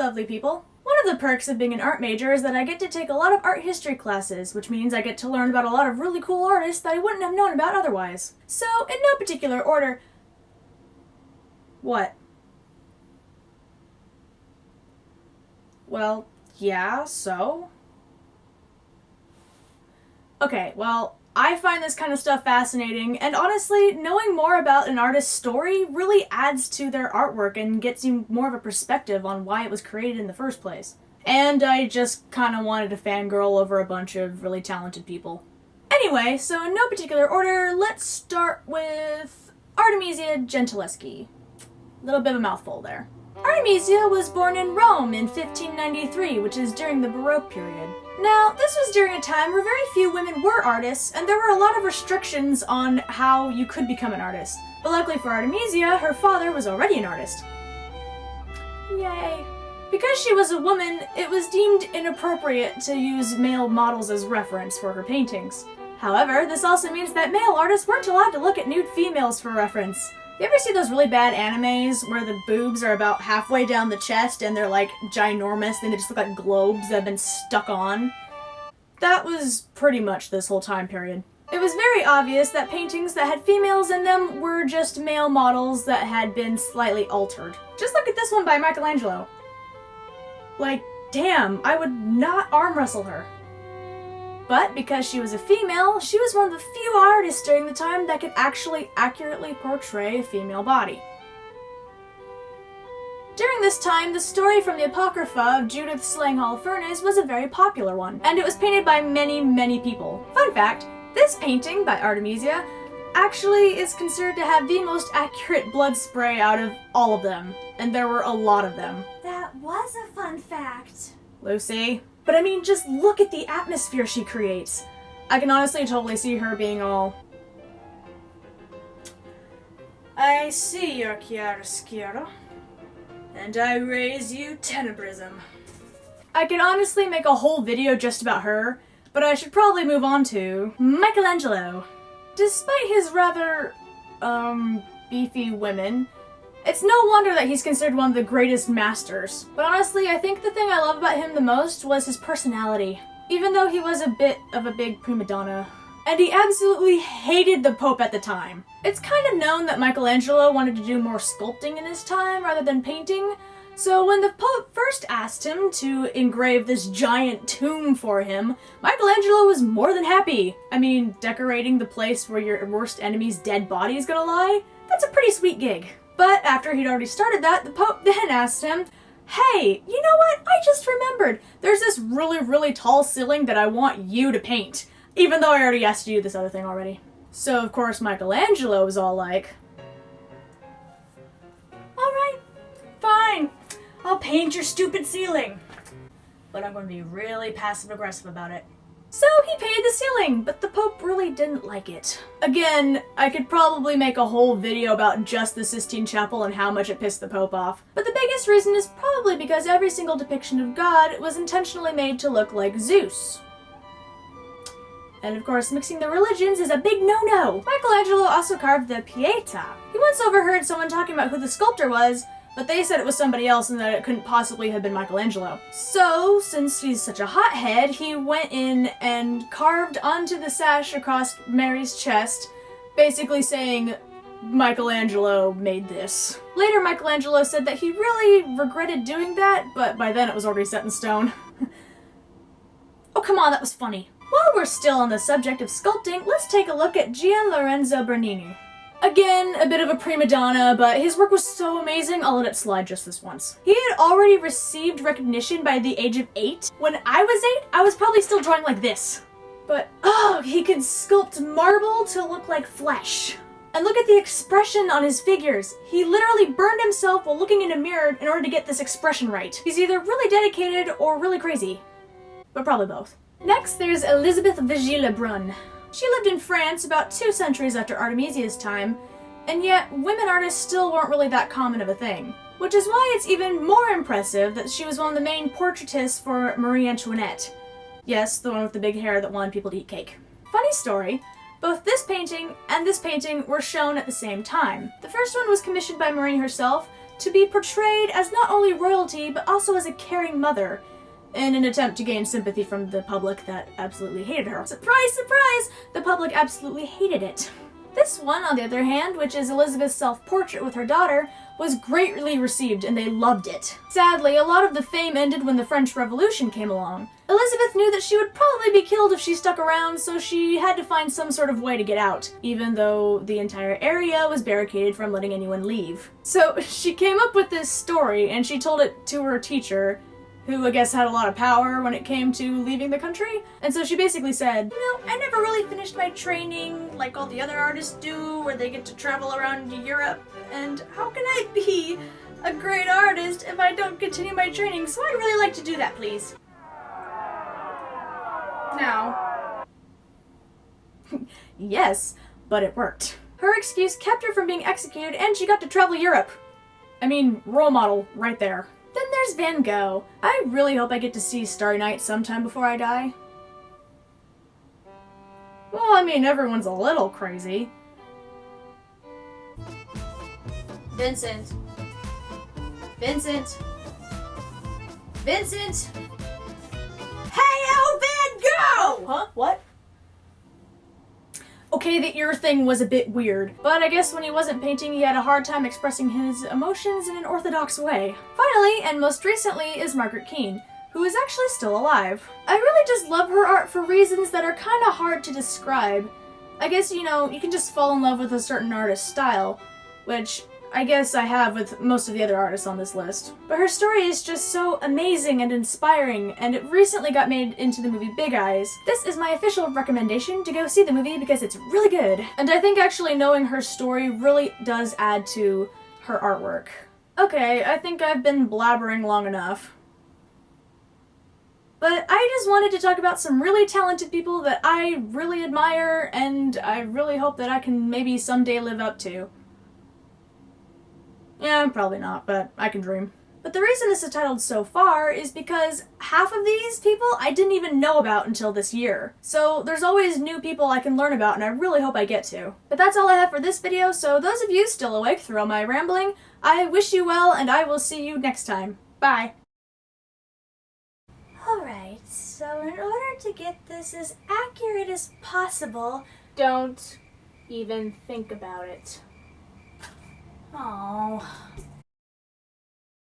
lovely people. One of the perks of being an art major is that I get to take a lot of art history classes, which means I get to learn about a lot of really cool artists that I wouldn't have known about otherwise. So, in no particular order... What? Well, yeah, so? Okay, well, I find this kind of stuff fascinating, and honestly, knowing more about an artist's story really adds to their artwork and gets you more of a perspective on why it was created in the first place. And I just kind of wanted to fangirl over a bunch of really talented people. Anyway, so in no particular order, let's start with Artemisia Gentileschi. Little bit of a mouthful there. Artemisia was born in Rome in 1593, which is during the Baroque period. Now, this was during a time where very few women were artists, and there were a lot of restrictions on how you could become an artist. But luckily for Artemisia, her father was already an artist. Yay. Because she was a woman, it was deemed inappropriate to use male models as reference for her paintings. However, this also means that male artists weren't allowed to look at nude females for reference. You ever see those really bad animes where the boobs are about halfway down the chest and they're like ginormous and they just look like globes that have been stuck on? That was pretty much this whole time period. It was very obvious that paintings that had females in them were just male models that had been slightly altered. Just look at this one by Michelangelo. Like, damn, I would not arm wrestle her. But because she was a female, she was one of the few artists during the time that could actually accurately portray a female body. During this time, the story from the Apocrypha of Judith slaying Holofernes was a very popular one, and it was painted by many, many people. Fun fact, this painting by Artemisia actually is considered to have the most accurate blood spray out of all of them, and there were a lot of them. That was a fun fact. Lucy? But I mean, just look at the atmosphere she creates. I can honestly totally see her being all... I see your chiaroscuro, and I raise you tenebrism. I could honestly make a whole video just about her, but I should probably move on to Michelangelo. Despite his rather, beefy women, it's no wonder that he's considered one of the greatest masters. But honestly, I think the thing I love about him the most was his personality. Even though he was a bit of a big prima donna. And he absolutely hated the Pope at the time. It's kind of known that Michelangelo wanted to do more sculpting in his time rather than painting. So when the Pope first asked him to engrave this giant tomb for him, Michelangelo was more than happy. I mean, decorating the place where your worst enemy's dead body is gonna lie? That's a pretty sweet gig. But after he'd already started that, the Pope then asked him, hey, you know what? I just remembered. There's this really, really tall ceiling that I want you to paint. Even though I already asked you to do this other thing already. So, of course, Michelangelo was all like, alright, fine. I'll paint your stupid ceiling. But I'm going to be really passive-aggressive about it. So he painted the ceiling, but the Pope really didn't like it. Again, I could probably make a whole video about just the Sistine Chapel and how much it pissed the Pope off. But the biggest reason is probably because every single depiction of God was intentionally made to look like Zeus. And of course, mixing the religions is a big no-no. Michelangelo also carved the Pieta. He once overheard someone talking about who the sculptor was, but they said it was somebody else and that it couldn't possibly have been Michelangelo. So, since he's such a hothead, he went in and carved onto the sash across Mary's chest, basically saying, Michelangelo made this. Later, Michelangelo said that he really regretted doing that, but by then it was already set in stone. Oh, come on, that was funny. While we're still on the subject of sculpting, let's take a look at Gian Lorenzo Bernini. Again, a bit of a prima donna, but his work was so amazing, I'll let it slide just this once. He had already received recognition by the age of 8. When I was 8, I was probably still drawing like this. But, oh, he could sculpt marble to look like flesh. And look at the expression on his figures. He literally burned himself while looking in a mirror in order to get this expression right. He's either really dedicated or really crazy. But probably both. Next, there's Elizabeth Vigee-Lebrun. She lived in France about 2 centuries after Artemisia's time, and yet women artists still weren't really that common of a thing. Which is why it's even more impressive that she was one of the main portraitists for Marie Antoinette. Yes, the one with the big hair that wanted people to eat cake. Funny story, both this painting and this painting were shown at the same time. The first one was commissioned by Marie herself to be portrayed as not only royalty, but also as a caring mother, in an attempt to gain sympathy from the public that absolutely hated her. Surprise, surprise! The public absolutely hated it. This one, on the other hand, which is Elizabeth's self-portrait with her daughter, was greatly received and they loved it. Sadly, a lot of the fame ended when the French Revolution came along. Elizabeth knew that she would probably be killed if she stuck around, so she had to find some sort of way to get out, even though the entire area was barricaded from letting anyone leave. So she came up with this story and she told it to her teacher, who I guess had a lot of power when it came to leaving the country. And so she basically said, "You know, I never really finished my training like all the other artists do, where they get to travel around Europe, and how can I be a great artist if I don't continue my training? So I'd really like to do that, please." Now, yes, but it worked. Her excuse kept her from being executed and she got to travel Europe. I mean, role model right there. Then there's Van Gogh. I really hope I get to see Starry Night sometime before I die. Well, I mean, everyone's a little crazy. Vincent. Vincent. Vincent! Hey-o, Van Gogh! Huh? What? Okay, the ear thing was a bit weird, but I guess when he wasn't painting, he had a hard time expressing his emotions in an orthodox way. Finally, and most recently, is Margaret Keane, who is actually still alive. I really just love her art for reasons that are kinda hard to describe. I guess, you know, you can just fall in love with a certain artist's style, which I guess I have with most of the other artists on this list. But her story is just so amazing and inspiring, and it recently got made into the movie Big Eyes. This is my official recommendation to go see the movie because it's really good. And I think actually knowing her story really does add to her artwork. Okay, I think I've been blabbering long enough. But I just wanted to talk about some really talented people that I really admire and I really hope that I can maybe someday live up to. Yeah, probably not, but I can dream. But the reason this is titled So Far is because half of these people I didn't even know about until this year. So there's always new people I can learn about and I really hope I get to. But that's all I have for this video, so those of you still awake through all my rambling, I wish you well and I will see you next time. Bye. Alright, so in order to get this as accurate as possible... Don't even think about it. Oh.